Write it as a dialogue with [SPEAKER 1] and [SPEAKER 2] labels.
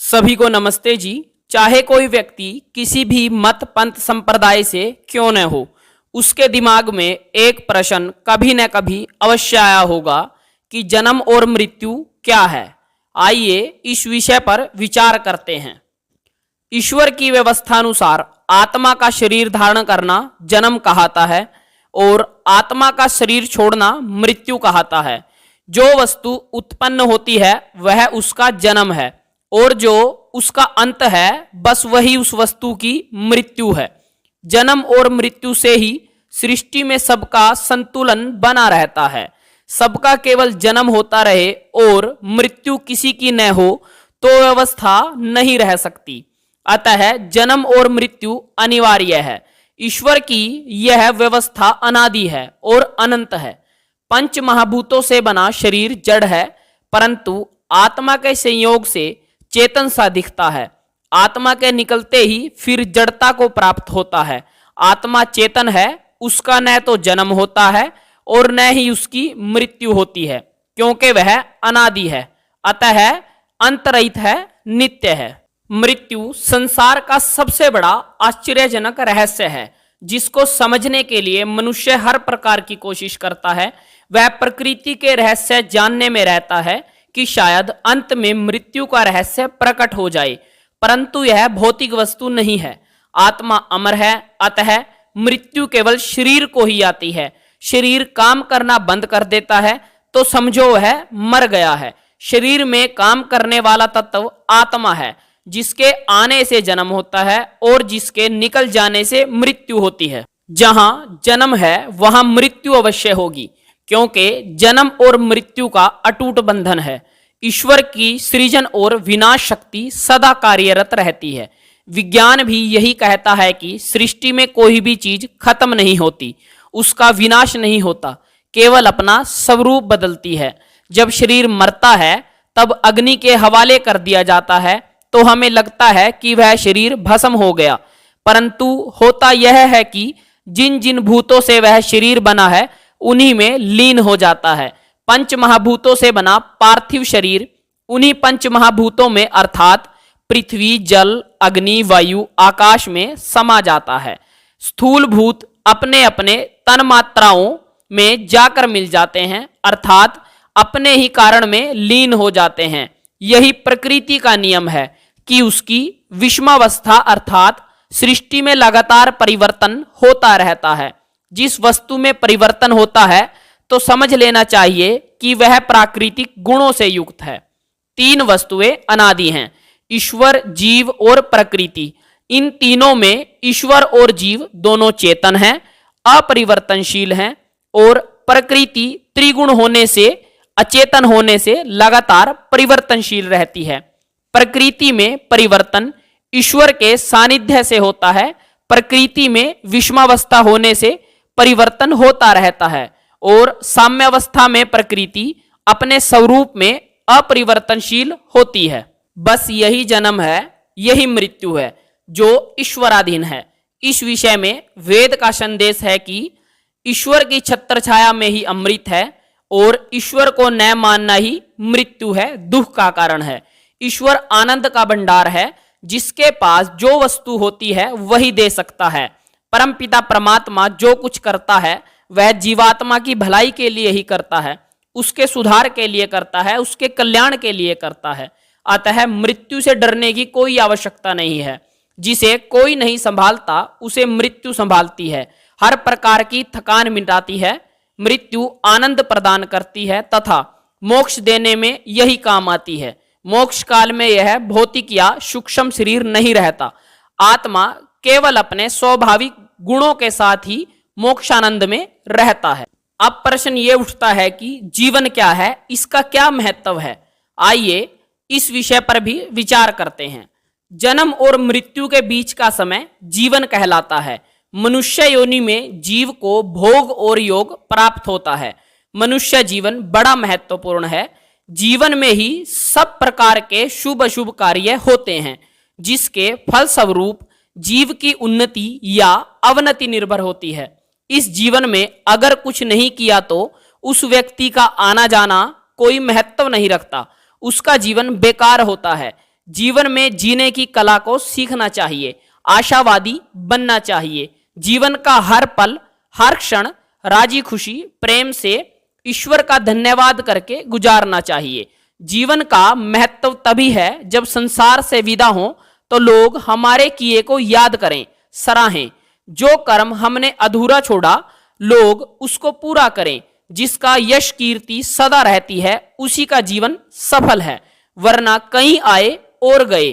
[SPEAKER 1] सभी को नमस्ते जी। चाहे कोई व्यक्ति किसी भी मत पंथ संप्रदाय से क्यों न हो, उसके दिमाग में एक प्रश्न कभी न कभी अवश्य आया होगा कि जन्म और मृत्यु क्या है। आइए इस विषय पर विचार करते हैं। ईश्वर की व्यवस्थानुसार आत्मा का शरीर धारण करना जन्म कहलाता है और आत्मा का शरीर छोड़ना मृत्यु कहलाता है। जो वस्तु उत्पन्न होती है वह उसका जन्म है और जो उसका अंत है बस वही उस वस्तु की मृत्यु है। जन्म और मृत्यु से ही सृष्टि में सबका संतुलन बना रहता है। सबका केवल जन्म होता रहे और मृत्यु किसी की न हो तो व्यवस्था नहीं रह सकती। अतः जन्म और मृत्यु अनिवार्य है। ईश्वर की यह व्यवस्था अनादि है और अनंत है। पंच महाभूतों से बना शरीर जड़ है, परंतु आत्मा के संयोग से चेतन सा दिखता है। आत्मा के निकलते ही फिर जड़ता को प्राप्त होता है। आत्मा चेतन है, उसका न तो जन्म होता है और न ही उसकी मृत्यु होती है, क्योंकि वह अनादि है, अतः अंतरहित है, नित्य है। मृत्यु संसार का सबसे बड़ा आश्चर्यजनक रहस्य है, जिसको समझने के लिए मनुष्य हर प्रकार की कोशिश करता है। वह प्रकृति के रहस्य जानने में रहता है कि शायद अंत में मृत्यु का रहस्य प्रकट हो जाए, परंतु यह भौतिक वस्तु नहीं है। आत्मा अमर है, अतः मृत्यु केवल शरीर को ही आती है। शरीर काम करना बंद कर देता है तो समझो वह मर गया है। शरीर में काम करने वाला तत्व आत्मा है, जिसके आने से जन्म होता है और जिसके निकल जाने से मृत्यु होती है। जहां जन्म है वहां मृत्यु अवश्य होगी, क्योंकि जन्म और मृत्यु का अटूट बंधन है। ईश्वर की सृजन और विनाश शक्ति सदा कार्यरत रहती है। विज्ञान भी यही कहता है कि सृष्टि में कोई भी चीज खत्म नहीं होती, उसका विनाश नहीं होता, केवल अपना स्वरूप बदलती है। जब शरीर मरता है तब अग्नि के हवाले कर दिया जाता है तो हमें लगता है कि वह शरीर भस्म हो गया, परंतु होता यह है कि जिन जिन भूतों से वह शरीर बना है उन्हीं में लीन हो जाता है। पंच महाभूतों से बना पार्थिव शरीर उन्हीं पंच महाभूतों में अर्थात पृथ्वी, जल, अग्नि, वायु, आकाश में समा जाता है। स्थूल भूत अपने अपने तन मात्राओं में जाकर मिल जाते हैं, अर्थात अपने ही कारण में लीन हो जाते हैं। यही प्रकृति का नियम है कि उसकी विषमावस्था अर्थात सृष्टि में लगातार परिवर्तन होता रहता है। जिस वस्तु में परिवर्तन होता है तो समझ लेना चाहिए कि वह प्राकृतिक गुणों से युक्त है। तीन वस्तुएं अनादि हैं, ईश्वर, जीव और प्रकृति। इन तीनों में ईश्वर और जीव दोनों चेतन हैं, अपरिवर्तनशील हैं, और प्रकृति त्रिगुण होने से, अचेतन होने से लगातार परिवर्तनशील रहती है। प्रकृति में परिवर्तन ईश्वर के सानिध्य से होता है। प्रकृति में विषमावस्था होने से परिवर्तन होता रहता है और साम्यावस्था में प्रकृति अपने स्वरूप में अपरिवर्तनशील होती है। बस यही जन्म है, यही मृत्यु है जो ईश्वराधीन है। इस विषय में वेद का संदेश है कि ईश्वर की छत्रछाया में ही अमृत है और ईश्वर को न मानना ही मृत्यु है, दुख का कारण है। ईश्वर आनंद का भंडार है, जिसके पास जो वस्तु होती है वही दे सकता है। परमपिता परमात्मा जो कुछ करता है वह जीवात्मा की भलाई के लिए ही करता है, उसके सुधार के लिए करता है, उसके कल्याण के लिए करता है। अतः मृत्यु से डरने की कोई आवश्यकता नहीं है। जिसे कोई नहीं संभालता उसे मृत्यु संभालती है, हर प्रकार की थकान मिटाती है। मृत्यु आनंद प्रदान करती है तथा मोक्ष देने में यही काम आती है। मोक्ष काल में यह भौतिक या सूक्ष्म शरीर नहीं रहता। आत्मा केवल अपने स्वाभाविक गुणों के साथ ही मोक्षानंद में रहता है। अब प्रश्न ये उठता है कि जीवन क्या है, इसका क्या महत्व है। आइए इस विषय पर भी विचार करते हैं। जन्म और मृत्यु के बीच का समय जीवन कहलाता है। मनुष्य योनि में जीव को भोग और योग प्राप्त होता है। मनुष्य जीवन बड़ा महत्वपूर्ण है। जीवन में ही सब प्रकार के शुभ अशुभ कार्य होते हैं, जिसके फलस्वरूप जीव की उन्नति या अवनति निर्भर होती है। इस जीवन में अगर कुछ नहीं किया तो उस व्यक्ति का आना जाना कोई महत्व नहीं रखता, उसका जीवन बेकार होता है। जीवन में जीने की कला को सीखना चाहिए, आशावादी बनना चाहिए। जीवन का हर पल, हर क्षण राजी खुशी प्रेम से ईश्वर का धन्यवाद करके गुजारना चाहिए। जीवन का महत्व तभी है जब संसार से विदा हों तो लोग हमारे किए को याद करें, सराहें। जो कर्म हमने अधूरा छोड़ा, लोग उसको पूरा करें। जिसका यश कीर्ति सदा रहती है, उसी का जीवन सफल है। वरना कहीं आए और गए,